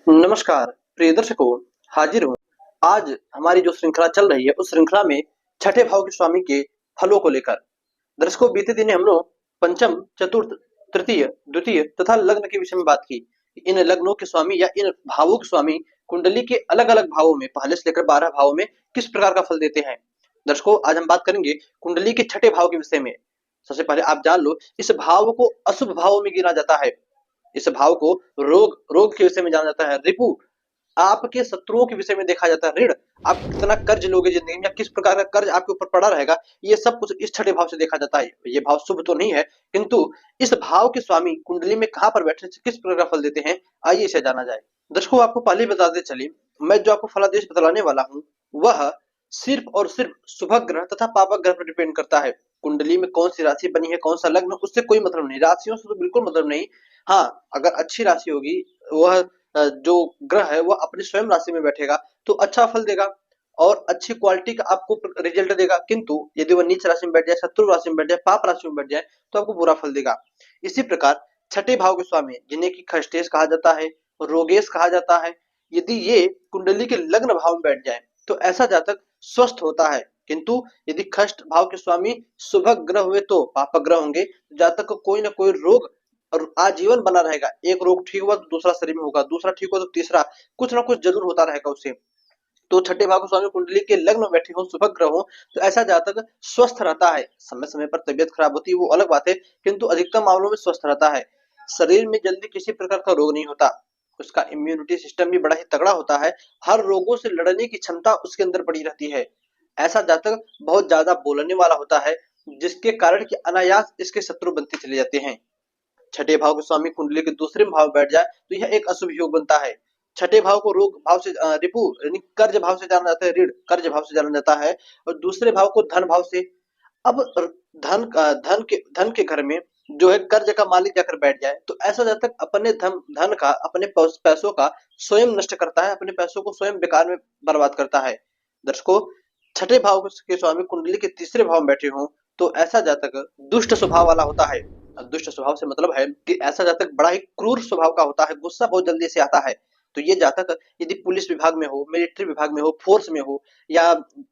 नमस्कार प्रिय दर्शकों, हाजिर हूँ। आज हमारी जो श्रृंखला चल रही है उस श्रृंखला में छठे भाव के स्वामी के फलों को लेकर। दर्शकों, बीते दिन हम लोग पंचम, चतुर्थ, तृतीय, द्वितीय तथा लग्न के विषय में बात की। इन लग्नों के स्वामी या इन भावों के स्वामी कुंडली के अलग अलग भावों में पहले से लेकर 12 भावों में किस प्रकार का फल देते हैं। दर्शकों, आज हम बात करेंगे कुंडली के छठे भाव के विषय में। सबसे पहले आप जान लो, इस भाव को अशुभ भाव में गिना जाता है। इस भाव को रोग रोग के विषय में जाना जाता है। रिपु, आपके शत्रुओं के विषय में देखा जाता है। ऋण, आप कितना कर्ज लोगे जिंदगी में या किस प्रकार का कर्ज आपके ऊपर पड़ा रहेगा, ये सब कुछ इस छठे भाव से देखा जाता है। ये भाव शुभ तो नहीं है, किंतु इस भाव के स्वामी कुंडली में कहां पर बैठे किस प्रकार का फल देते हैं, आइए इसे जाना जाए। दर्शकों, आपको पहले बताते चलिए, मैं जो आपको फलादेश बतलाने वाला हूँ वह सिर्फ और सिर्फ शुभ ग्रह तथा पापक ग्रह पर डिपेंड करता है। कुंडली में कौन सी राशि बनी है, कौन सा लग्न, उससे कोई मतलब नहीं। राशियों से तो बिल्कुल मतलब नहीं। हाँ, अगर अच्छी राशि होगी, वह जो ग्रह है वह अपनी स्वयं राशि में बैठेगा तो अच्छा फल देगा और अच्छी क्वालिटी का आपको रिजल्ट देगा। किंतु यदि वह नीच राशि में बैठ जाए, शत्रु राशि में बैठ जाए, पाप राशि में बैठ जाए तो आपको बुरा फल देगा। इसी प्रकार छठे भाव के स्वामी, जिन्हें की खष्टेश कहा जाता है, रोगेश कहा जाता है, यदि ये कुंडली के लग्न भाव में बैठ जाए तो ऐसा जातक स्वस्थ होता है। किंतु यदि खष्ट भाव के स्वामी शुभ ग्रह हुए तो पाप ग्रह होंगे, जातक को कोई ना कोई रोग और आजीवन बना रहेगा। एक रोग ठीक हुआ तो दूसरा शरीर में होगा, दूसरा ठीक हुआ तो तीसरा, कुछ ना कुछ जरूर होता रहेगा उसे। तो छठे भाव के स्वामी कुंडली के लग्न में बैठे हो, शुभ ग्रह हो, तो ऐसा जातक स्वस्थ रहता है। समय समय पर तबियत खराब होती है वो अलग बात है, किंतु अधिकतर मामलों में स्वस्थ रहता है। शरीर में जल्दी किसी प्रकार का रोग नहीं होता, उसका इम्यूनिटी सिस्टम भी बड़ा ही तगड़ा होता है। हर रोगों से लड़ने की क्षमता उसके अंदर पड़ी रहती है। ऐसा जातक बहुत ज्यादा बोलने वाला होता है, जिसके कारण कि अनायास इसके शत्रु बनते चले जाते हैं। छठे भाव के स्वामी कुंडली के दूसरे भाव में बैठ जाए तो यह एक अशुभ योग बनता है। छठे भाव को रोग भाव से रिपु यानी कर्ज भाव से जाना जाता है, ऋण कर्ज भाव से जाना जाता है, और दूसरे भाव को धन भाव से। अब धन के घर में जो है कर्ज का मालिक जाकर बैठ जाए तो ऐसा जातक अपने धन का, अपने पैसों का स्वयं नष्ट करता है, अपने पैसों को स्वयं बेकार में बर्बाद करता है। दर्शकों, छठे भाव के स्वामी कुंडली के तीसरे भाव में बैठे हों तो ऐसा जातक दुष्ट स्वभाव वाला होता है। दुष्ट स्वभाव से मतलब है कि ऐसा जातक बड़ा ही क्रूर स्वभाव का होता है, गुस्सा बहुत जल्दी से आता है। तो ये जातक यदि पुलिस विभाग में हो, मिलिट्री विभाग में हो, फोर्स में हो या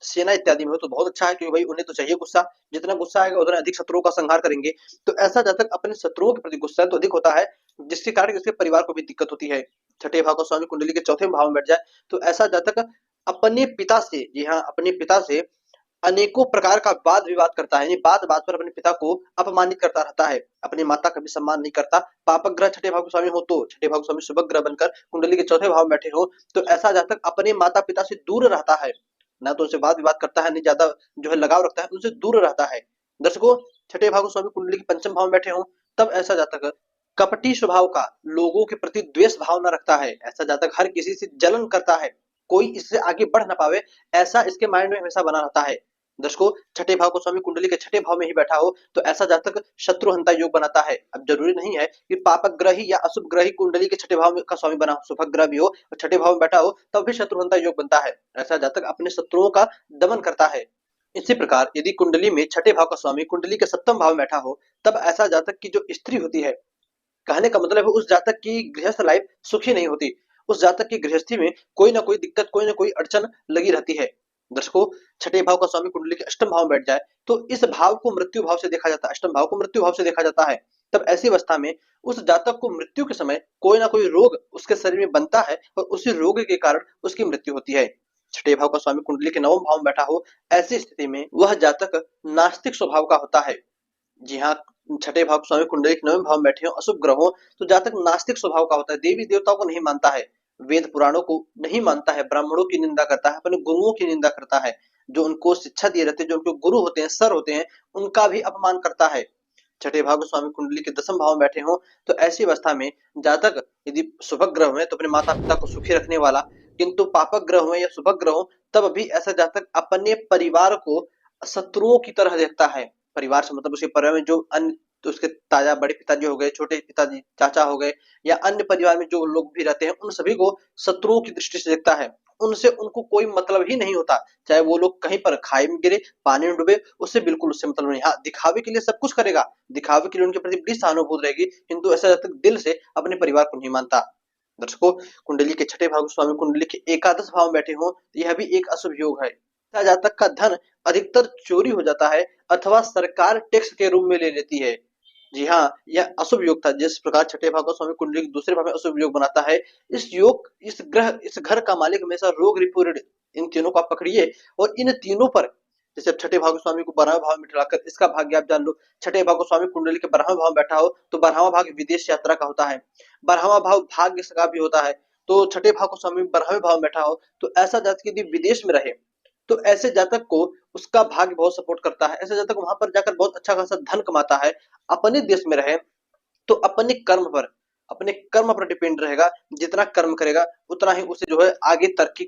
सेना इत्यादि में हो तो बहुत अच्छा है, क्योंकि भाई उन्हें तो चाहिए गुस्सा। जितना गुस्सा आएगा उतना अधिक शत्रुओं का संहार करेंगे। तो ऐसा जातक अपने शत्रुओं के प्रति गुस्सा तो अधिक होता है, जिसके कारण उसके परिवार को भी दिक्कत होती है। छठे भाव का स्वामी कुंडली के चौथे भाव में बैठ जाए तो ऐसा जातक अपने पिता से, जी हाँ, अपने पिता से अनेकों प्रकार का वाद विवाद करता है, बात बात पर अपने पिता को अपमानित करता रहता है, अपनी माता का भी सम्मान नहीं करता। पापक ग्रह छठे भाव के स्वामी हो तो छठे भाव के स्वामी शुभ ग्रह बनकर कुंडली के चौथे भाव में बैठे हो तो ऐसा जातक अपने माता पिता से दूर रहता है। ना तो उनसे वाद विवाद करता है, नहीं ज्यादा जो है लगाव रखता है, उनसे दूर रहता है। दर्शकों, छठे भाव के स्वामी कुंडली के पंचम भाव में बैठे हो तब ऐसा जातक कपटी स्वभाव का, लोगों के प्रति द्वेष भावना रखता है। ऐसा जातक हर किसी से जलन करता है, कोई इससे आगे बढ़ ना पावे, ऐसा इसके माइंड में हमेशा बना रहता है। दर्शकों, छठे भाव को स्वामी कुंडली के छठे भाव में ही बैठा हो तो ऐसा जातक शत्रुहंता योग बनाता है। अब जरूरी नहीं है कि पापक ग्रह ही या अशुभ ग्रह ही कुंडली के छठे भाव का स्वामी बना हो, शुभ ग्रह भी हो और छठे भाव में बैठा हो तब भी शत्रुहंता योग बनता है। ऐसा जातक अपने शत्रुओं का दमन करता है। इसी प्रकार यदि कुंडली में छठे भाव का स्वामी कुंडली के सप्तम भाव में बैठा हो तब ऐसा जातक की जो स्त्री होती है, कहने का मतलब है उस जातक की गृहस्थ लाइफ सुखी नहीं होती। उस जातक की गृहस्थी में कोई ना कोई दिक्कत, कोई ना कोई अड़चन लगी रहती है। दर्शकों, छठे भाव का स्वामी कुंडली के अष्टम भाव में बैठ जाए तो इस भाव को मृत्यु भाव से देखा जाता है, अष्टम भाव को मृत्यु भाव से देखा जाता है। तब ऐसी अवस्था में उस जातक को मृत्यु के समय कोई ना कोई रोग उसके शरीर में बनता है और उसी रोग के कारण उसकी मृत्यु होती है। छठे भाव का स्वामी कुंडली के नवम भाव में बैठा हो, ऐसी स्थिति में वह जातक नास्तिक स्वभाव का होता है। जी हाँ, छठे भाव स्वामी कुंडली के नवम भाव में बैठे हो, अशुभ ग्रह हो तो जातक नास्तिक स्वभाव का होता है, देवी देवताओं को नहीं मानता है, वेद पुराणों को नहीं मानता है, ब्राह्मणों की निंदा करता है, अपने गुरुओं की निंदा करता है, जो उनको शिक्षा दिए रहते हैं, जो उनके गुरु होते हैं, सर होते हैं, उनका भी अपमान करता है। छठे भाव के स्वामी कुंडली के दसम भाव में बैठे हो तो ऐसी अवस्था में जातक यदि शुभ ग्रह हुए तो अपने माता पिता को सुखी रखने वाला, किंतु पापक ग्रह हुए या शुभ ग्रह हो तब भी ऐसा जातक अपने परिवार को शत्रुओं की तरह देखता है। परिवार से मतलब उसके परिवार में जो अन्य, तो उसके ताजा बड़े पिताजी हो गए, छोटे पिताजी, चाचा हो गए या अन्य परिवार में जो लोग भी रहते हैं उन सभी को शत्रुओं की दृष्टि से देखता है। उनसे उनको कोई मतलब ही नहीं होता, चाहे वो लोग कहीं पर खाई में गिरे, पानी में डूबे, उससे बिल्कुल उससे मतलब नहीं। हाँ, दिखावे के लिए सब कुछ करेगा, दिखावे के लिए उनके प्रति बड़ी सहानुभूति रहेगी, किंतु ऐसा जब तक दिल से अपने परिवार को नहीं मानता। दर्शकों, कुंडली के छठे भाव के स्वामी कुंडली के एकादश भाव में बैठे हों तो यह भी एक अशुभ योग है। जातक का धन अधिकतर चोरी हो जाता है अथवा सरकार टैक्स के रूप में ले लेती है। जी हाँ, यह अशुभ योग था। जिस प्रकार छठे भाव का स्वामी कुंडली के दूसरे भाव में अशुभ योग बनाता है, इस घर का मालिक हमेशा रोग रिपू ऋण, इन तीनों को आप पकड़िए और इन तीनों पर, जैसे अब छठे भाव के स्वामी को 12वें भाव में ठहराकर इसका भाग्य आप जान लो। छठे भाव को स्वामी कुंडली के 12वें भाव में बैठा हो तो 12वां भाग विदेश यात्रा का होता है, 12वां भाव भाग्य का भी होता है। तो छठे भाव को स्वामी 12वें भाव में बैठा हो तो ऐसा जातक यदि विदेश में रहे तो ऐसे जातक को उसका भाग्य बहुत सपोर्ट करता है। ऐसे जातक वहां पर जाकर बहुत अच्छा खासा धन कमाता है। अपने देश में रहे तो अपने कर्म पर डिपेंड रहेगा। जितना कर्म करेगा उतना ही उसे जो है आगे तरक्की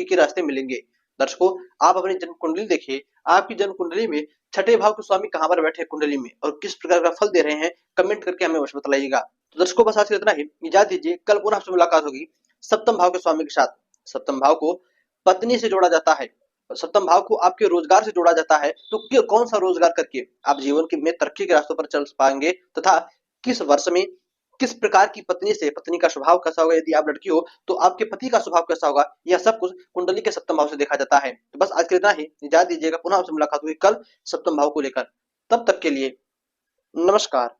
के रास्ते मिलेंगे। दर्शकों, आप अपनी जन्म कुंडली देखिए, आपकी जन्म कुंडली में छठे भाव के स्वामी कहां पर बैठे कुंडली में और किस प्रकार का फल दे रहे हैं, कमेंट करके हमें अवश्य बताइएगा। तो दर्शकों, बस आज के इतना ही। इजाजत दीजिए, कल पुनः आपसे मुलाकात होगी सप्तम भाव के स्वामी के साथ। सप्तम भाव को पत्नी से जोड़ा जाता है, सप्तम भाव को आपके रोजगार से जोड़ा जाता है। तो कौन सा रोजगार करके आप जीवन के में तरक्की के रास्तों पर चल पाएंगे तथा किस वर्ष में किस प्रकार की पत्नी का स्वभाव कैसा होगा, यदि आप लड़की हो तो आपके पति का स्वभाव कैसा होगा, यह सब कुछ कुंडली के सप्तम भाव से देखा जाता है। तो बस आज के इतना ही। इजाजत दीजिएगा, पुनः आपसे मुलाकात होगी कल सप्तम भाव को लेकर। तब तक के लिए नमस्कार।